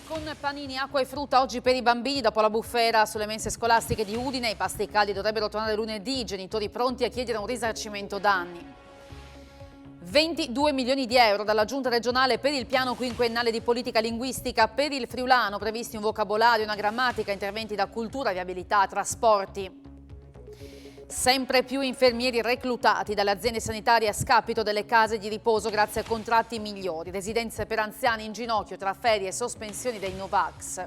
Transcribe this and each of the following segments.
Con panini, acqua e frutta oggi per i bambini, dopo la bufera sulle mense scolastiche di Udine, i pasti caldi dovrebbero tornare lunedì, i genitori pronti a chiedere un risarcimento danni. 22 milioni di euro dalla Giunta regionale per il piano quinquennale di politica linguistica per il friulano, previsti un vocabolario, una grammatica, interventi da cultura, viabilità, trasporti. Sempre più infermieri reclutati dalle aziende sanitarie a scapito delle case di riposo grazie a contratti migliori, residenze per anziani in ginocchio tra ferie e sospensioni dei Novax.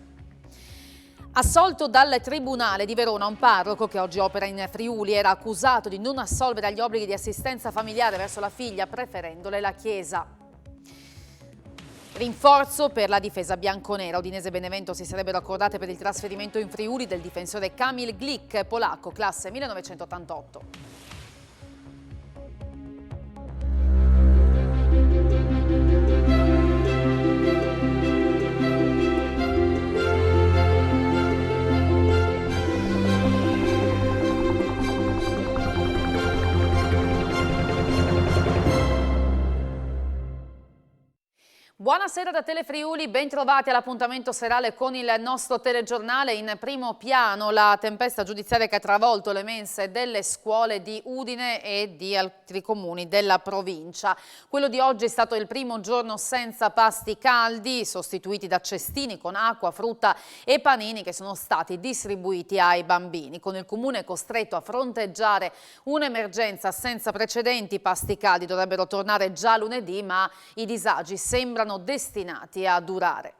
Assolto dal Tribunale di Verona un parroco che oggi opera in Friuli era accusato di non assolvere agli obblighi di assistenza familiare verso la figlia preferendole la Chiesa. Rinforzo per la difesa bianconera. Udinese e Benevento si sarebbero accordate per il trasferimento in Friuli del difensore Kamil Glik, polacco, classe 1988. Buonasera da Telefriuli, ben trovati all'appuntamento serale con il nostro telegiornale. In primo piano la tempesta giudiziaria che ha travolto le mense delle scuole di Udine e di altri comuni della provincia. Quello di oggi è stato il primo giorno senza pasti caldi, sostituiti da cestini con acqua, frutta e panini che sono stati distribuiti ai bambini. Con il comune costretto a fronteggiare un'emergenza senza precedenti, i pasti caldi dovrebbero tornare già lunedì, ma i disagi sembrano destinati a durare.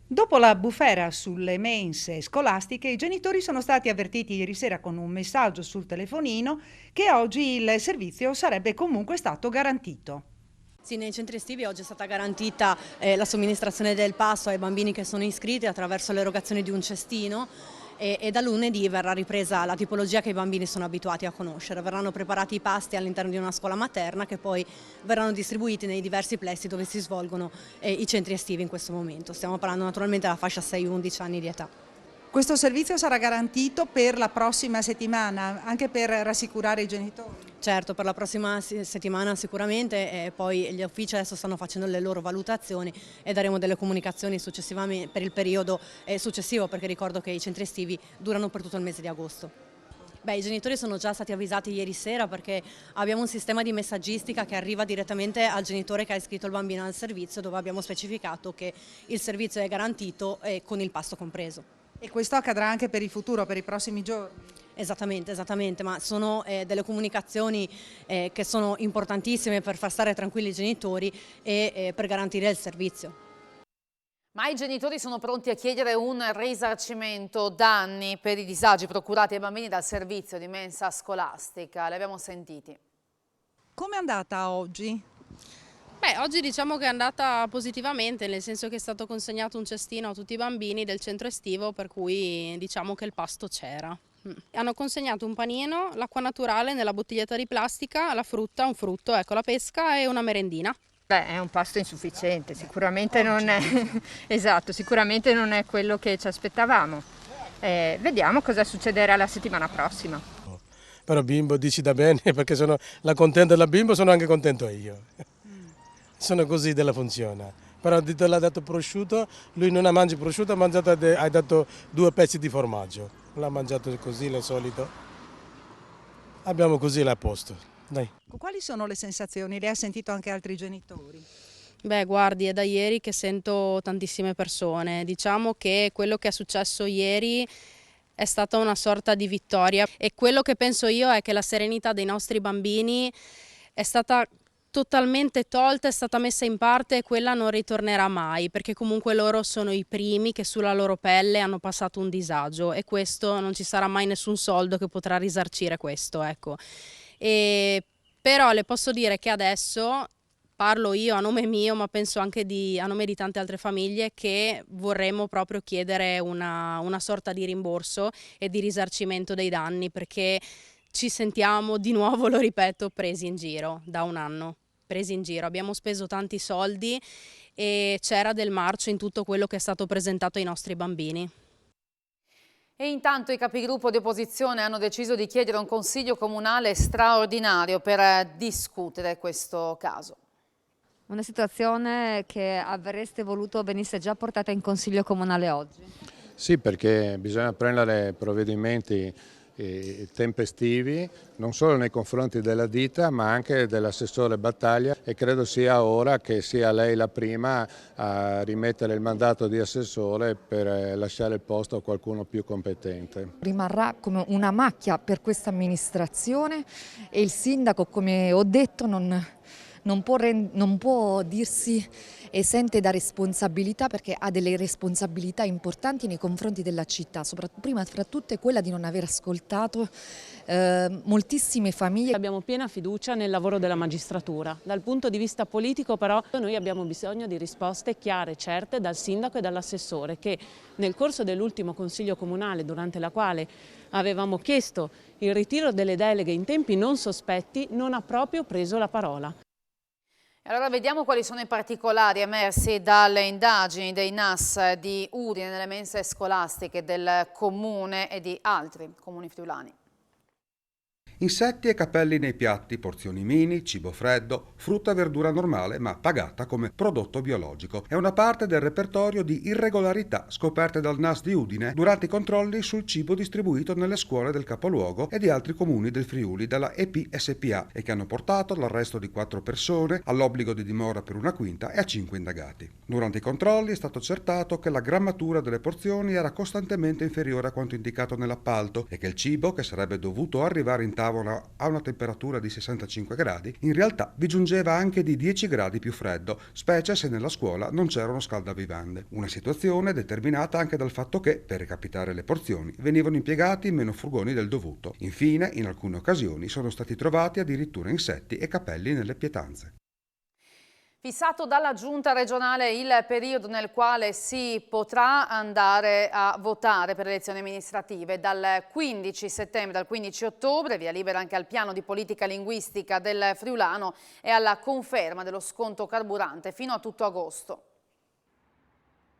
Dopo la bufera sulle mense scolastiche, i genitori sono stati avvertiti ieri sera con un messaggio sul telefonino che oggi il servizio sarebbe comunque stato garantito. Sì, nei centri estivi oggi è stata garantita la somministrazione del pasto ai bambini che sono iscritti attraverso l'erogazione di un cestino e da lunedì verrà ripresa la tipologia che i bambini sono abituati a conoscere. Verranno preparati i pasti all'interno di una scuola materna che poi verranno distribuiti nei diversi plessi dove si svolgono i centri estivi in questo momento. Stiamo parlando naturalmente della fascia 6-11 anni di età. Questo servizio sarà garantito per la prossima settimana, anche per rassicurare i genitori? Certo, per la prossima settimana sicuramente, poi gli uffici adesso stanno facendo le loro valutazioni e daremo delle comunicazioni successivamente per il periodo successivo, perché ricordo che i centri estivi durano per tutto il mese di agosto. Beh, i genitori sono già stati avvisati ieri sera perché abbiamo un sistema di messaggistica che arriva direttamente al genitore che ha iscritto il bambino al servizio, dove abbiamo specificato che il servizio è garantito con il pasto compreso. E questo accadrà anche per il futuro, per i prossimi giorni? Esattamente, ma sono delle comunicazioni che sono importantissime per far stare tranquilli i genitori e per garantire il servizio. Ma i genitori sono pronti a chiedere un risarcimento danni per i disagi procurati ai bambini dal servizio di mensa scolastica. Li abbiamo sentiti. Come è andata oggi? Beh, oggi diciamo che è andata positivamente, nel senso che è stato consegnato un cestino a tutti i bambini del centro estivo, per cui diciamo che il pasto c'era. Hanno consegnato un panino, l'acqua naturale nella bottiglietta di plastica, la frutta, un frutto, ecco la pesca e una merendina. Beh, è un pasto insufficiente, sicuramente non è, esatto, sicuramente non è quello che ci aspettavamo. Vediamo cosa succederà la settimana prossima. Però bimbo dici da bene, perché sono la contenta della bimbo, sono anche contento io. Sono così della funzione. Però l'ha dato prosciutto, lui non ha mangiato prosciutto, ha dato 2 pezzi di formaggio. L'ha mangiato così, le solito. Abbiamo così a posto. Dai. Quali sono le sensazioni? Le ha sentito anche altri genitori? Beh, guardi, è da ieri che sento tantissime persone. Diciamo che quello che è successo ieri è stata una sorta di vittoria e quello che penso io è che la serenità dei nostri bambini è stata totalmente tolta, è stata messa in parte e quella non ritornerà mai, perché comunque loro sono i primi che sulla loro pelle hanno passato un disagio e questo non ci sarà mai nessun soldo che potrà risarcire questo, ecco. Però le posso dire che adesso parlo io a nome mio, ma penso anche a nome di tante altre famiglie, che vorremmo proprio chiedere una sorta di rimborso e di risarcimento dei danni, perché ci sentiamo di nuovo, lo ripeto, presi in giro da un anno. Presi in giro, abbiamo speso tanti soldi e c'era del marcio in tutto quello che è stato presentato ai nostri bambini. E intanto i capigruppo di opposizione hanno deciso di chiedere un consiglio comunale straordinario per discutere questo caso. Una situazione che avreste voluto venisse già portata in Consiglio Comunale oggi? Sì, perché bisogna prendere provvedimenti tempestivi, non solo nei confronti della ditta ma anche dell'assessore Battaglia, e credo sia ora che sia lei la prima a rimettere il mandato di assessore per lasciare il posto a qualcuno più competente. Rimarrà come una macchia per questa amministrazione e il sindaco, come ho detto, non può dirsi esente da responsabilità, perché ha delle responsabilità importanti nei confronti della città, prima fra tutte quella di non aver ascoltato moltissime famiglie. Abbiamo piena fiducia nel lavoro della magistratura. Dal punto di vista politico però noi abbiamo bisogno di risposte chiare, certe dal sindaco e dall'assessore, che nel corso dell'ultimo Consiglio Comunale, durante la quale avevamo chiesto il ritiro delle deleghe in tempi non sospetti, non ha proprio preso la parola. Allora vediamo quali sono i particolari emersi dalle indagini dei NAS di Udine nelle mense scolastiche del comune e di altri comuni friulani. Insetti e capelli nei piatti, porzioni mini, cibo freddo, frutta e verdura normale ma pagata come prodotto biologico. È una parte del repertorio di irregolarità scoperte dal NAS di Udine durante i controlli sul cibo distribuito nelle scuole del capoluogo e di altri comuni del Friuli dalla EP SPA, e che hanno portato all'arresto di 4 persone, all'obbligo di dimora per una quinta e a 5 indagati. Durante i controlli è stato accertato che la grammatura delle porzioni era costantemente inferiore a quanto indicato nell'appalto e che il cibo, che sarebbe dovuto arrivare in tavola a una temperatura di 65 gradi, in realtà vi giungeva anche di 10 gradi più freddo, specie se nella scuola non c'erano scaldavivande. Una situazione determinata anche dal fatto che, per recapitare le porzioni, venivano impiegati meno furgoni del dovuto. Infine, in alcune occasioni sono stati trovati addirittura insetti e capelli nelle pietanze. Fissato dalla Giunta regionale il periodo nel quale si potrà andare a votare per le elezioni amministrative, dal 15 settembre al 15 ottobre, via libera anche al piano di politica linguistica del friulano e alla conferma dello sconto carburante fino a tutto agosto.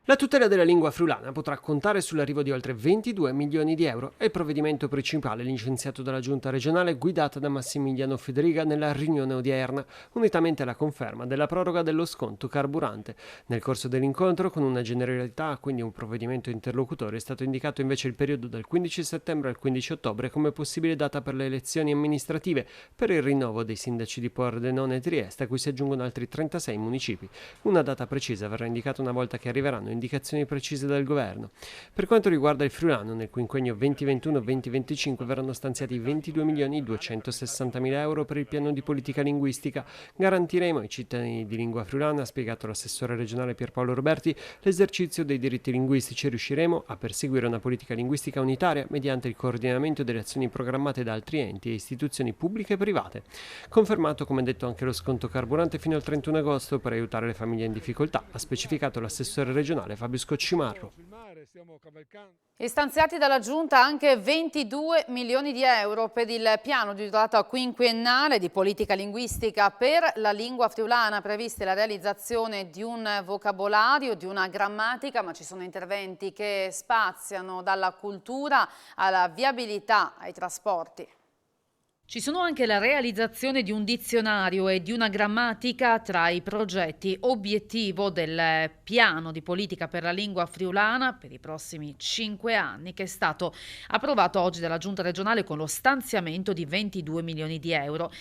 La tutela della lingua friulana potrà contare sull'arrivo di oltre 22 milioni di euro. È il provvedimento principale licenziato dalla Giunta regionale guidata da Massimiliano Federica nella riunione odierna, unitamente alla conferma della proroga dello sconto carburante. Nel corso dell'incontro, con una generalità, quindi un provvedimento interlocutore, è stato indicato invece il periodo dal 15 settembre al 15 ottobre come possibile data per le elezioni amministrative per il rinnovo dei sindaci di Pordenone e Trieste, a cui si aggiungono altri 36 municipi. Una data precisa verrà indicata una volta che arriveranno indicazioni precise dal governo. Per quanto riguarda il friulano, nel quinquennio 2021-2025 verranno stanziati 22.260.000 euro per il piano di politica linguistica. Garantiremo ai cittadini di lingua friulana, ha spiegato l'assessore regionale Pierpaolo Roberti, l'esercizio dei diritti linguistici e riusciremo a perseguire una politica linguistica unitaria mediante il coordinamento delle azioni programmate da altri enti e istituzioni pubbliche e private. Confermato, come detto, anche lo sconto carburante fino al 31 agosto per aiutare le famiglie in difficoltà, ha specificato l'assessore regionale Fabio Scoccimarro. E stanziati dalla Giunta anche 22 milioni di euro per il piano di durata quinquennale di politica linguistica per la lingua friulana, previste la realizzazione di un vocabolario, di una grammatica, ma ci sono interventi che spaziano dalla cultura alla viabilità, ai trasporti. Ci sono anche la realizzazione di un dizionario e di una grammatica tra i progetti obiettivo del piano di politica per la lingua friulana per i prossimi 5 anni, che è stato approvato oggi dalla Giunta regionale con lo stanziamento di 22 milioni di euro.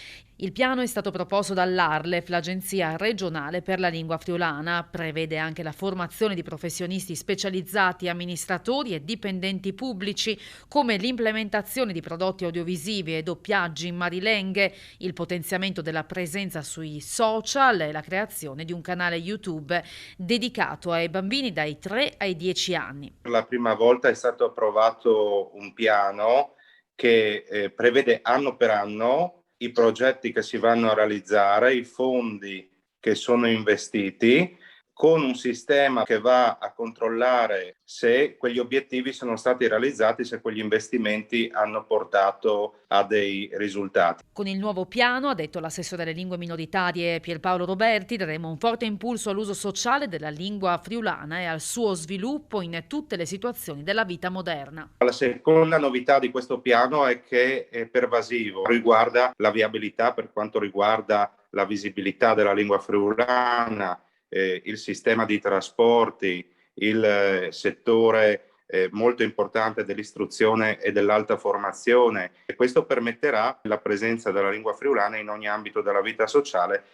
Il piano è stato proposto dall'Arlef, l'Agenzia regionale per la lingua friulana. Prevede anche la formazione di professionisti specializzati, amministratori e dipendenti pubblici, come l'implementazione di prodotti audiovisivi e doppiaggi in marilenghe, il potenziamento della presenza sui social e la creazione di un canale YouTube dedicato ai bambini dai 3 ai 10 anni. Per la prima volta è stato approvato un piano che prevede anno per anno i progetti che si vanno a realizzare, i fondi che sono investiti, con un sistema che va a controllare se quegli obiettivi sono stati realizzati, se quegli investimenti hanno portato a dei risultati. Con il nuovo piano, ha detto l'assessore alle lingue minoritarie Pierpaolo Roberti, daremo un forte impulso all'uso sociale della lingua friulana e al suo sviluppo in tutte le situazioni della vita moderna. La seconda novità di questo piano è che è pervasivo, riguarda la viabilità per quanto riguarda la visibilità della lingua friulana, il sistema di trasporti, il settore molto importante dell'istruzione e dell'alta formazione, e questo permetterà la presenza della lingua friulana in ogni ambito della vita sociale.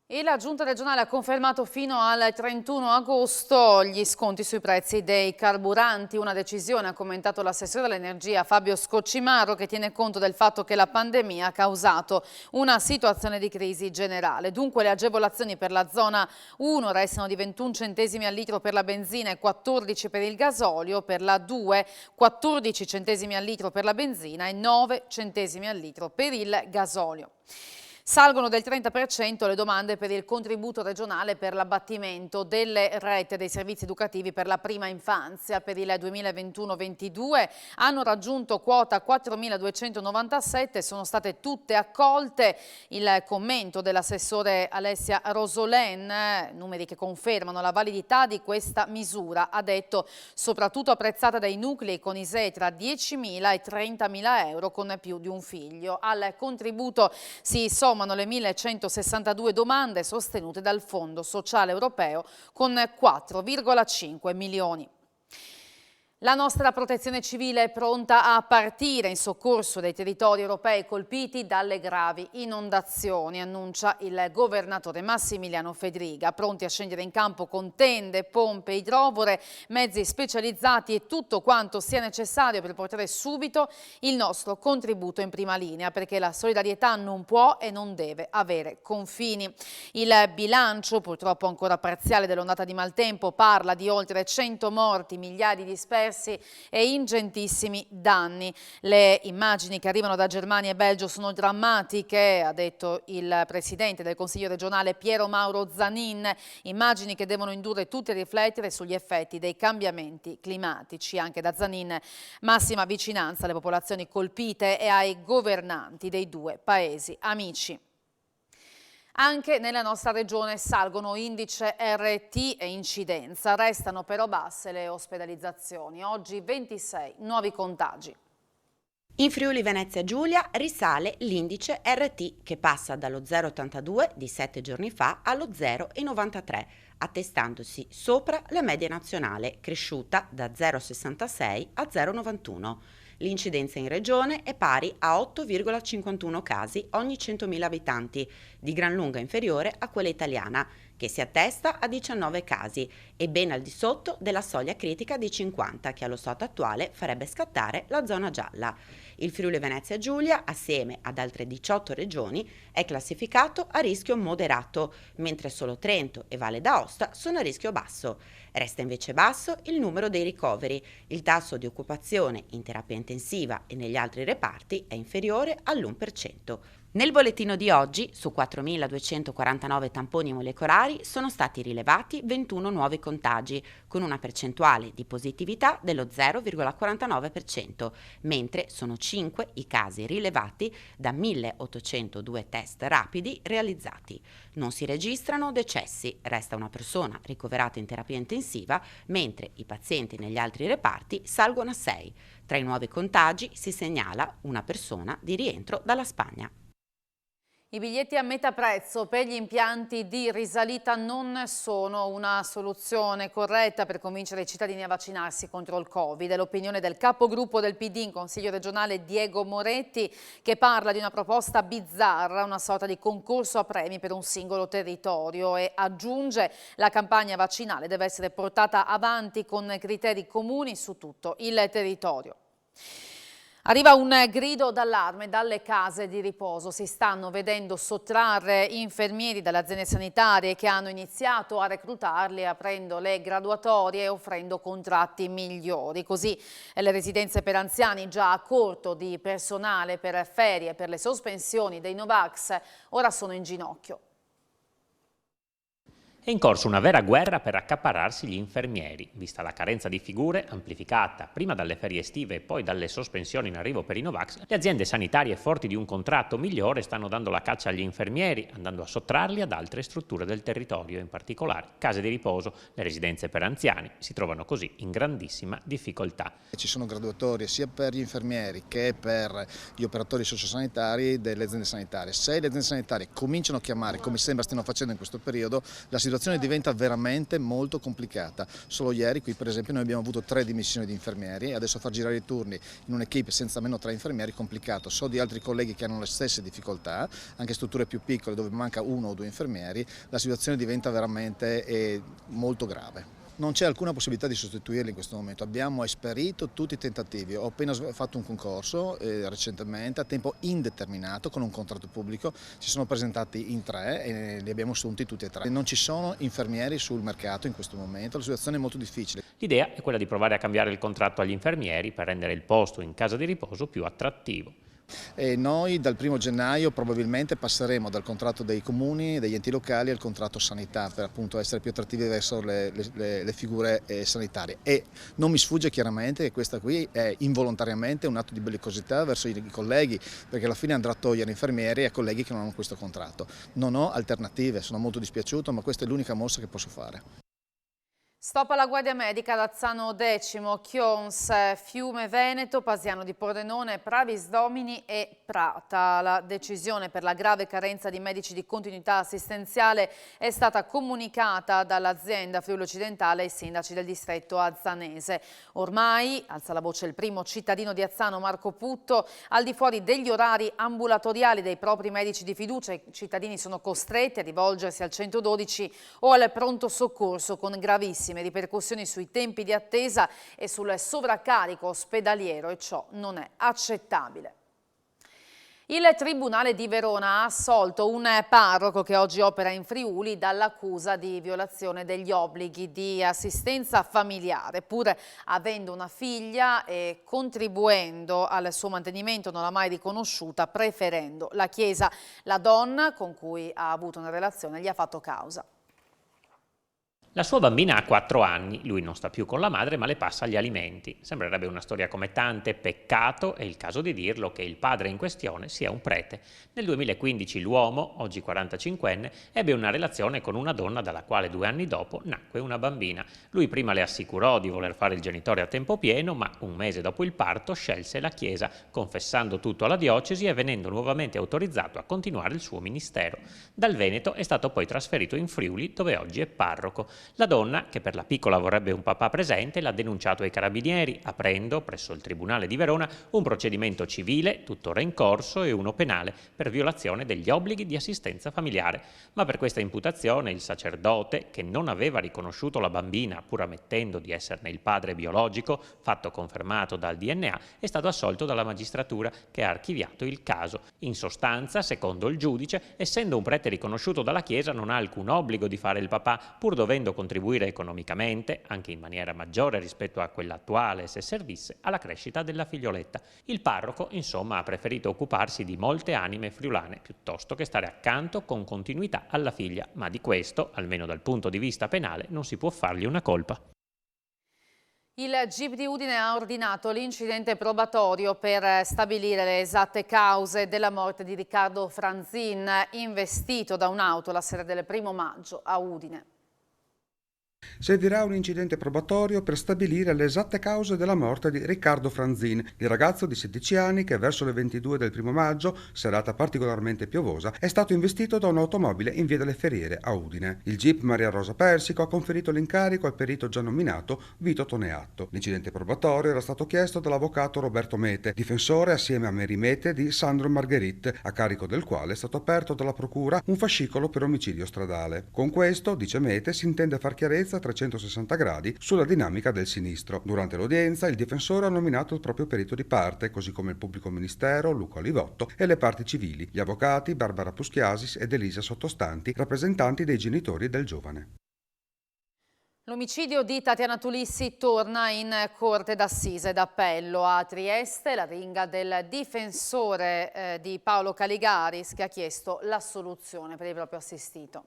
E la Giunta regionale ha confermato fino al 31 agosto gli sconti sui prezzi dei carburanti, una decisione, ha commentato l'assessore all'energia Fabio Scocimaro, che tiene conto del fatto che la pandemia ha causato una situazione di crisi generale. Dunque le agevolazioni per la zona 1 restano di 21 centesimi al litro per la benzina e 14 per il gasolio, per la 2 14 centesimi al litro per la benzina e 9 centesimi al litro per il gasolio. Salgono del 30% le domande per il contributo regionale per l'abbattimento delle rette dei servizi educativi per la prima infanzia. Per il 2021-22 hanno raggiunto quota 4.297, sono state tutte accolte. Il commento dell'assessore Alessia Rosolen, numeri che confermano la validità di questa misura, ha detto soprattutto apprezzata dai nuclei con ISEE tra 10.000 e 30.000 euro con più di un figlio. Al contributo si sommano le 1.162 domande sostenute dal Fondo Sociale Europeo con 4,5 milioni. La nostra protezione civile è pronta a partire in soccorso dei territori europei colpiti dalle gravi inondazioni, annuncia il governatore Massimiliano Fedriga. Pronti a scendere in campo con tende, pompe, idrovore, mezzi specializzati e tutto quanto sia necessario per portare subito il nostro contributo in prima linea, perché la solidarietà non può e non deve avere confini. Il bilancio, purtroppo ancora parziale, dell'ondata di maltempo parla di oltre 100 morti, migliaia di dispersi e ingentissimi danni. Le immagini che arrivano da Germania e Belgio sono drammatiche, ha detto il presidente del Consiglio regionale Piero Mauro Zanin, immagini che devono indurre tutti a riflettere sugli effetti dei cambiamenti climatici. Anche da Zanin massima vicinanza alle popolazioni colpite e ai governanti dei due paesi amici. Anche nella nostra regione salgono indice RT e incidenza, restano però basse le ospedalizzazioni. Oggi 26 nuovi contagi. In Friuli Venezia Giulia risale l'indice RT che passa dallo 0,82 di 7 giorni fa allo 0,93, attestandosi sopra la media nazionale, cresciuta da 0,66 a 0,91. L'incidenza in regione è pari a 8,51 casi ogni 100.000 abitanti, di gran lunga inferiore a quella italiana, che si attesta a 19 casi e ben al di sotto della soglia critica di 50, che allo stato attuale farebbe scattare la zona gialla. Il Friuli Venezia Giulia, assieme ad altre 18 regioni, è classificato a rischio moderato, mentre solo Trento e Valle d'Aosta sono a rischio basso. Resta invece basso il numero dei ricoveri. Il tasso di occupazione in terapia intensiva e negli altri reparti è inferiore all'1%. Nel bollettino di oggi, su 4.249 tamponi molecolari, sono stati rilevati 21 nuovi contagi, con una percentuale di positività dello 0,49%, mentre sono 5 i casi rilevati da 1.802 test rapidi realizzati. Non si registrano decessi, resta una persona ricoverata in terapia intensiva, mentre i pazienti negli altri reparti salgono a 6. Tra i nuovi contagi si segnala una persona di rientro dalla Spagna. I biglietti a metà prezzo per gli impianti di risalita non sono una soluzione corretta per convincere i cittadini a vaccinarsi contro il Covid. È l'opinione del capogruppo del PD in Consiglio regionale Diego Moretti, che parla di una proposta bizzarra, una sorta di concorso a premi per un singolo territorio, e aggiunge: la campagna vaccinale deve essere portata avanti con criteri comuni su tutto il territorio. Arriva un grido d'allarme dalle case di riposo. Si stanno vedendo sottrarre infermieri dalle aziende sanitarie che hanno iniziato a reclutarli aprendo le graduatorie e offrendo contratti migliori. Così le residenze per anziani, già a corto di personale per ferie e per le sospensioni dei Novax, ora sono in ginocchio. È in corso una vera guerra per accaparrarsi gli infermieri, vista la carenza di figure amplificata prima dalle ferie estive e poi dalle sospensioni in arrivo per i Novax. Le aziende sanitarie forti di un contratto migliore stanno dando la caccia agli infermieri, andando a sottrarli ad altre strutture del territorio, in particolare case di riposo, le residenze per anziani, si trovano così in grandissima difficoltà. Ci sono graduatorie sia per gli infermieri che per gli operatori sociosanitari delle aziende sanitarie. Se le aziende sanitarie cominciano a chiamare, come sembra stiano facendo in questo periodo, la situazione diventa veramente molto complicata. Solo ieri qui per esempio noi abbiamo avuto 3 dimissioni di infermieri e adesso far girare i turni in un'equipe senza almeno 3 infermieri è complicato. So di altri colleghi che hanno le stesse difficoltà, anche strutture più piccole dove manca 1 o 2 infermieri, la situazione diventa veramente molto grave. Non c'è alcuna possibilità di sostituirli in questo momento, abbiamo esperito tutti i tentativi, ho appena fatto un concorso recentemente a tempo indeterminato con un contratto pubblico, ci sono presentati in 3 e li abbiamo assunti tutti e 3. Non ci sono infermieri sul mercato in questo momento, la situazione è molto difficile. L'idea è quella di provare a cambiare il contratto agli infermieri per rendere il posto in casa di riposo più attrattivo. E noi dal 1° gennaio probabilmente passeremo dal contratto dei comuni e degli enti locali al contratto sanità per appunto essere più attrattivi verso le figure sanitarie e non mi sfugge chiaramente che questa qui è involontariamente un atto di bellicosità verso i colleghi perché alla fine andrà a togliere infermieri e colleghi che non hanno questo contratto. Non ho alternative, sono molto dispiaciuto ma questa è l'unica mossa che posso fare. Stop alla Guardia Medica, Lazzano X, Chions, Fiume Veneto, Pasiano di Pordenone, Pravis Domini e Prata. La decisione per la grave carenza di medici di continuità assistenziale è stata comunicata dall'azienda Friuli Occidentale ai sindaci del distretto azzanese. Ormai, alza la voce il primo cittadino di Azzano, Marco Putto, al di fuori degli orari ambulatoriali dei propri medici di fiducia, i cittadini sono costretti a rivolgersi al 112 o al pronto soccorso con gravissime ripercussioni sui tempi di attesa e sul sovraccarico ospedaliero e ciò non è accettabile. Il Tribunale di Verona ha assolto un parroco che oggi opera in Friuli dall'accusa di violazione degli obblighi di assistenza familiare. Pur avendo una figlia e contribuendo al suo mantenimento non l'ha mai riconosciuta, preferendo la Chiesa. La donna con cui ha avuto una relazione gli ha fatto causa. La sua bambina ha 4 anni, lui non sta più con la madre ma le passa gli alimenti. Sembrerebbe una storia come tante, peccato, è il caso di dirlo, che il padre in questione sia un prete. Nel 2015 l'uomo, oggi 45enne, ebbe una relazione con una donna dalla quale 2 anni dopo nacque una bambina. Lui prima le assicurò di voler fare il genitore a tempo pieno, ma un mese dopo il parto scelse la Chiesa, confessando tutto alla diocesi e venendo nuovamente autorizzato a continuare il suo ministero. Dal Veneto è stato poi trasferito in Friuli, dove oggi è parroco. La donna, che per la piccola vorrebbe un papà presente, l'ha denunciato ai carabinieri, aprendo, presso il Tribunale di Verona, un procedimento civile, tuttora in corso, e uno penale, per violazione degli obblighi di assistenza familiare. Ma per questa imputazione il sacerdote, che non aveva riconosciuto la bambina, pur ammettendo di esserne il padre biologico, fatto confermato dal DNA, è stato assolto dalla magistratura, che ha archiviato il caso. In sostanza, secondo il giudice, essendo un prete riconosciuto dalla Chiesa, non ha alcun obbligo di fare il papà, pur dovendo contribuire economicamente, anche in maniera maggiore rispetto a quella attuale se servisse, alla crescita della figlioletta. Il parroco, insomma, ha preferito occuparsi di molte anime friulane piuttosto che stare accanto con continuità alla figlia, ma di questo, almeno dal punto di vista penale, non si può fargli una colpa. Il GIP di Udine ha ordinato l'incidente probatorio per stabilire le esatte cause della morte di Riccardo Franzin, investito da un'auto la sera del 1° maggio a Udine. Servirà un incidente probatorio per stabilire le esatte cause della morte di Riccardo Franzin, il ragazzo di 16 anni che verso le 22 del 1° maggio, serata particolarmente piovosa, è stato investito da un'automobile in via delle Ferriere a Udine. Il GIP Maria Rosa Persico ha conferito l'incarico al perito già nominato Vito Toneatto. L'incidente probatorio era stato chiesto dall'avvocato Roberto Mete, difensore assieme a Mary Mete di Sandro Margherit, a carico del quale è stato aperto dalla procura un fascicolo per omicidio stradale. Con questo, dice Mete, si intende far chiarezza a 360 gradi sulla dinamica del sinistro. Durante l'udienza il difensore ha nominato il proprio perito di parte, così come il pubblico ministero Luca Olivotto e le parti civili, gli avvocati Barbara Puschiasis ed Elisa Sottostanti, rappresentanti dei genitori del giovane. L'omicidio di Tatiana Tulissi torna in Corte d'Assise d'Appello a Trieste, la ringa del difensore di Paolo Caligaris che ha chiesto l'assoluzione per il proprio assistito.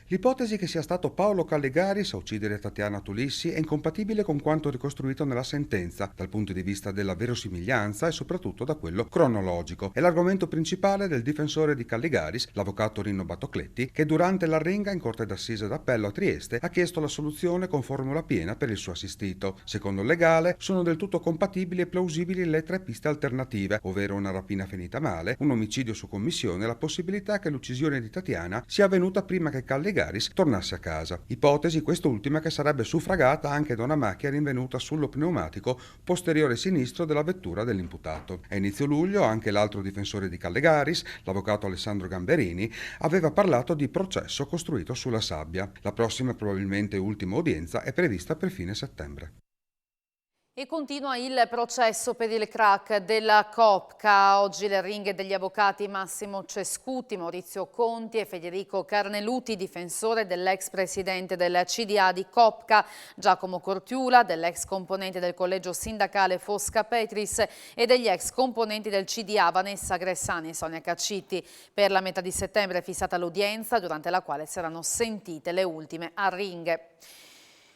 L'ipotesi che sia stato Paolo Calligaris a uccidere Tatiana Tulissi è incompatibile con quanto ricostruito nella sentenza, dal punto di vista della verosimiglianza e soprattutto da quello cronologico. È l'argomento principale del difensore di Calligaris, l'avvocato Rino Battocletti, che durante l'arringa in Corte d'Assise d'Appello a Trieste ha chiesto la soluzione con formula piena per il suo assistito. Secondo il legale, sono del tutto compatibili e plausibili le tre piste alternative, ovvero una rapina finita male, un omicidio su commissione e la possibilità che l'uccisione di Tatiana sia avvenuta prima che Calligaris tornasse a casa. Ipotesi quest'ultima che sarebbe suffragata anche da una macchia rinvenuta sullo pneumatico posteriore sinistro della vettura dell'imputato. A inizio luglio anche l'altro difensore di Calligaris, l'avvocato Alessandro Gamberini, aveva parlato di processo costruito sulla sabbia. La prossima, probabilmente ultima udienza, è prevista per fine settembre. E continua il processo per il crack della Copca. Oggi le ringhe degli avvocati Massimo Cescuti, Maurizio Conti e Federico Carneluti, difensore dell'ex presidente del CDA di Copca, Giacomo Cortiula, dell'ex componente del collegio sindacale Fosca Petris e degli ex componenti del CDA Vanessa Gressani e Sonia Caccitti. Per la metà di settembre è fissata l'udienza, durante la quale saranno sentite le ultime arringhe.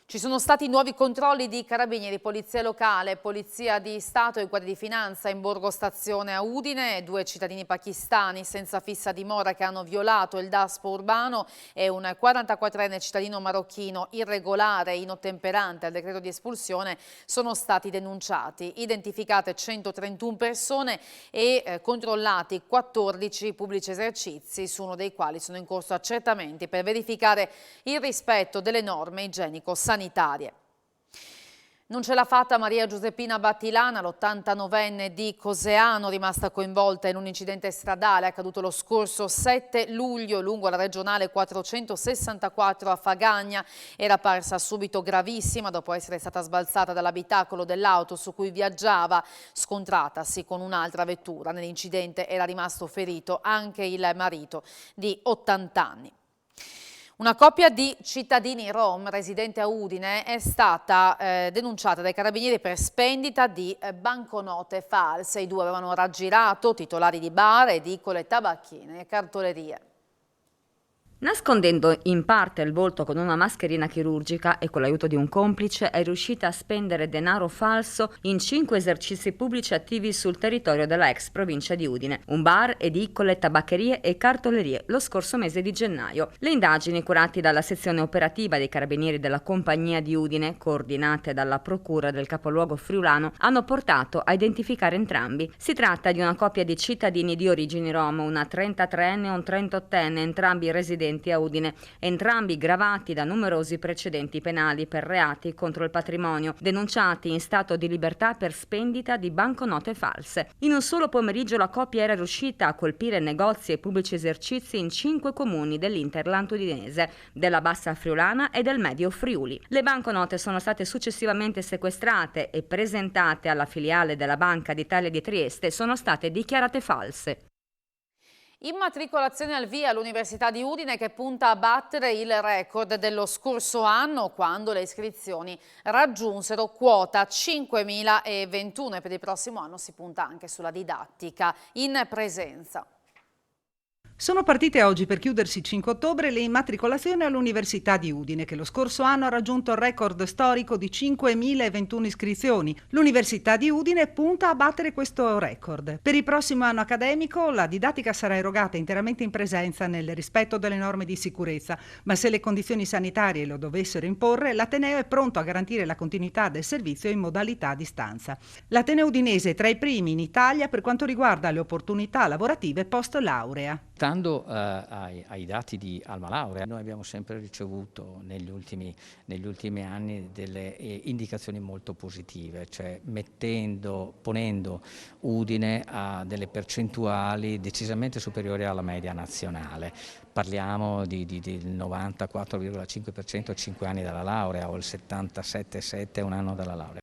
Ci sono stati nuovi controlli di carabinieri, polizia locale, polizia di Stato e Guardia di Finanza in Borgo Stazione a Udine, 2 cittadini pakistani senza fissa dimora che hanno violato il daspo urbano e un 44enne cittadino marocchino irregolare e inottemperante al decreto di espulsione sono stati denunciati. Identificate 131 persone e controllati 14 pubblici esercizi, su uno dei quali sono in corso accertamenti per verificare il rispetto delle norme igienico-sanitarie. Non ce l'ha fatta Maria Giuseppina Battilana, l'89enne di Coseano, rimasta coinvolta in un incidente stradale accaduto lo scorso 7 luglio lungo la regionale 464 a Fagagna. Era parsa subito gravissima dopo essere stata sbalzata dall'abitacolo dell'auto su cui viaggiava, scontratasi con un'altra vettura. Nell'incidente era rimasto ferito anche il marito di 80 anni. Una coppia di cittadini rom residente a Udine è stata denunciata dai carabinieri per spendita di banconote false. I due avevano raggirato titolari di bar, edicole, tabacchine e cartolerie. Nascondendo in parte il volto con una mascherina chirurgica e con l'aiuto di un complice, è riuscita a spendere denaro falso in 5 esercizi pubblici attivi sul territorio della ex provincia di Udine, un bar, edicole, tabaccherie e cartolerie, lo scorso mese di gennaio. Le indagini curate dalla sezione operativa dei carabinieri della compagnia di Udine, coordinate dalla procura del capoluogo friulano, hanno portato a identificare entrambi. Si tratta di una coppia di cittadini di origini rom, una 33enne e un 38enne, entrambi residenti a Udine, entrambi gravati da numerosi precedenti penali per reati contro il patrimonio, denunciati in stato di libertà per spendita di banconote false. In un solo pomeriggio la coppia era riuscita a colpire negozi e pubblici esercizi in 5 comuni dell'Interland udinese, della Bassa Friulana e del Medio Friuli. Le banconote sono state successivamente sequestrate e presentate alla filiale della Banca d'Italia di Trieste, sono state dichiarate false. Immatricolazione al via all'Università di Udine che punta a battere il record dello scorso anno quando le iscrizioni raggiunsero quota 5.021 e per il prossimo anno si punta anche sulla didattica in presenza. Sono partite oggi per chiudersi 5 ottobre le immatricolazioni all'Università di Udine, che lo scorso anno ha raggiunto il record storico di 5.021 iscrizioni. L'Università di Udine punta a battere questo record. Per il prossimo anno accademico la didattica sarà erogata interamente in presenza nel rispetto delle norme di sicurezza, ma se le condizioni sanitarie lo dovessero imporre, l'Ateneo è pronto a garantire la continuità del servizio in modalità a distanza. L'Ateneo udinese è tra i primi in Italia per quanto riguarda le opportunità lavorative post laurea. Stando ai dati di Alma Laurea, noi abbiamo sempre ricevuto negli ultimi anni delle indicazioni molto positive, cioè ponendo Udine a delle percentuali decisamente superiori alla media nazionale. Parliamo del 94,5% a 5 anni dalla laurea o il 77,7% a un anno dalla laurea.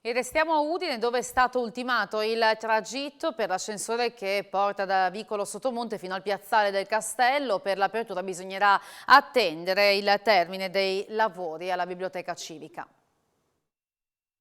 E restiamo a Udine dove è stato ultimato il tragitto per l'ascensore che porta da Vicolo Sottomonte fino al piazzale del Castello. Per l'apertura bisognerà attendere il termine dei lavori alla biblioteca civica.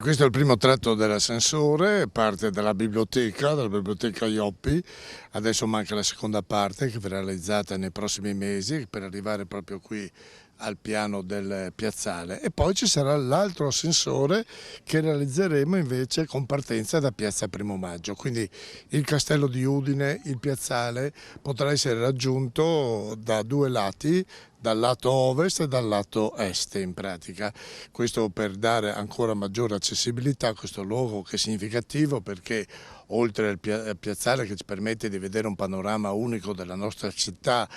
Questo è il primo tratto dell'ascensore, parte dalla biblioteca Ioppi, adesso manca la seconda parte che verrà realizzata nei prossimi mesi per arrivare proprio qui al piano del piazzale, e poi ci sarà l'altro ascensore che realizzeremo invece con partenza da piazza Primo Maggio, quindi il castello di Udine, il piazzale potrà essere raggiunto da due lati, dal lato ovest e dal lato est in pratica. Questo per dare ancora maggiore accessibilità a questo luogo, che è significativo perché oltre al piazzale che ci permette di vedere un panorama unico della nostra città,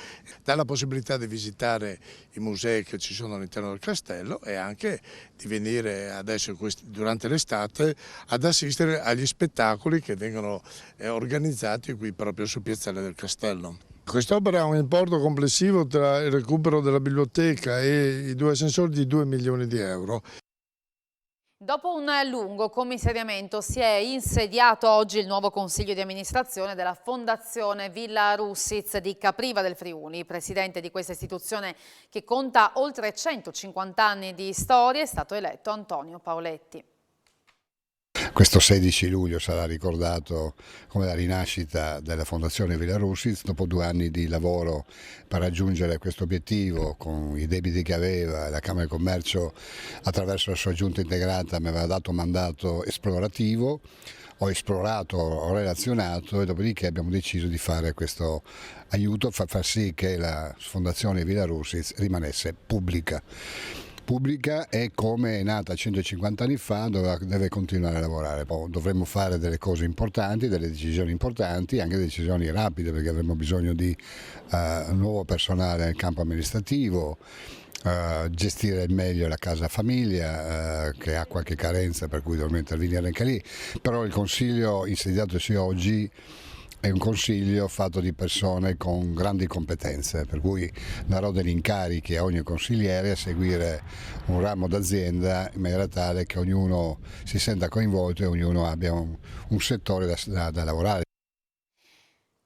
dà la possibilità di visitare i musei che ci sono all'interno del castello e anche di venire adesso durante l'estate ad assistere agli spettacoli che vengono organizzati qui proprio sul piazzale del castello. Quest'opera ha un importo complessivo tra il recupero della biblioteca e i due ascensori di 2 milioni di euro. Dopo un lungo commissariamento si è insediato oggi il nuovo consiglio di amministrazione della Fondazione Villa Russiz di Capriva del Friuli. Presidente di questa istituzione, che conta oltre 150 anni di storia, è stato eletto Antonio Paoletti. Questo 16 luglio sarà ricordato come la rinascita della Fondazione Villa Russiz dopo 2 anni di lavoro per raggiungere questo obiettivo, con i debiti che aveva. La Camera di Commercio, attraverso la sua giunta integrata, mi aveva dato un mandato esplorativo. Ho esplorato, ho relazionato e dopodiché abbiamo deciso di fare questo aiuto, far sì che la Fondazione Villa Russiz rimanesse pubblica. Pubblica è come è nata 150 anni fa, deve continuare a lavorare. Dovremmo fare delle cose importanti, delle decisioni importanti, anche decisioni rapide, perché avremo bisogno di nuovo personale nel campo amministrativo, gestire meglio la casa famiglia che ha qualche carenza, per cui dovremo intervenire anche lì. Però il consiglio insediatosi oggi è un consiglio fatto di persone con grandi competenze, per cui darò degli incarichi a ogni consigliere a seguire un ramo d'azienda in maniera tale che ognuno si senta coinvolto e ognuno abbia un settore da lavorare.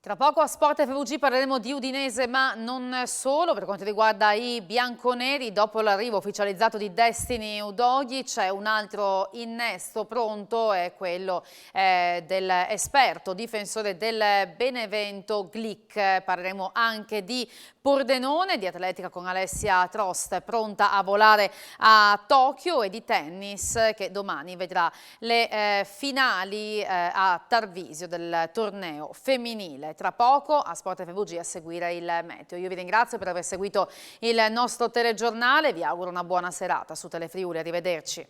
Tra poco a Sport FVG parleremo di Udinese, ma non solo. Per quanto riguarda i bianconeri, dopo l'arrivo ufficializzato di Destiny Udogie c'è un altro innesto pronto, è quello dell'esperto difensore del Benevento Glick. Parleremo anche di Pordenone, di atletica con Alessia Trost pronta a volare a Tokyo, e di tennis che domani vedrà le finali a Tarvisio del torneo femminile. Tra poco a Sport FVG a seguire il meteo. Io vi ringrazio per aver seguito il nostro telegiornale, vi auguro una buona serata su Telefriuli, arrivederci.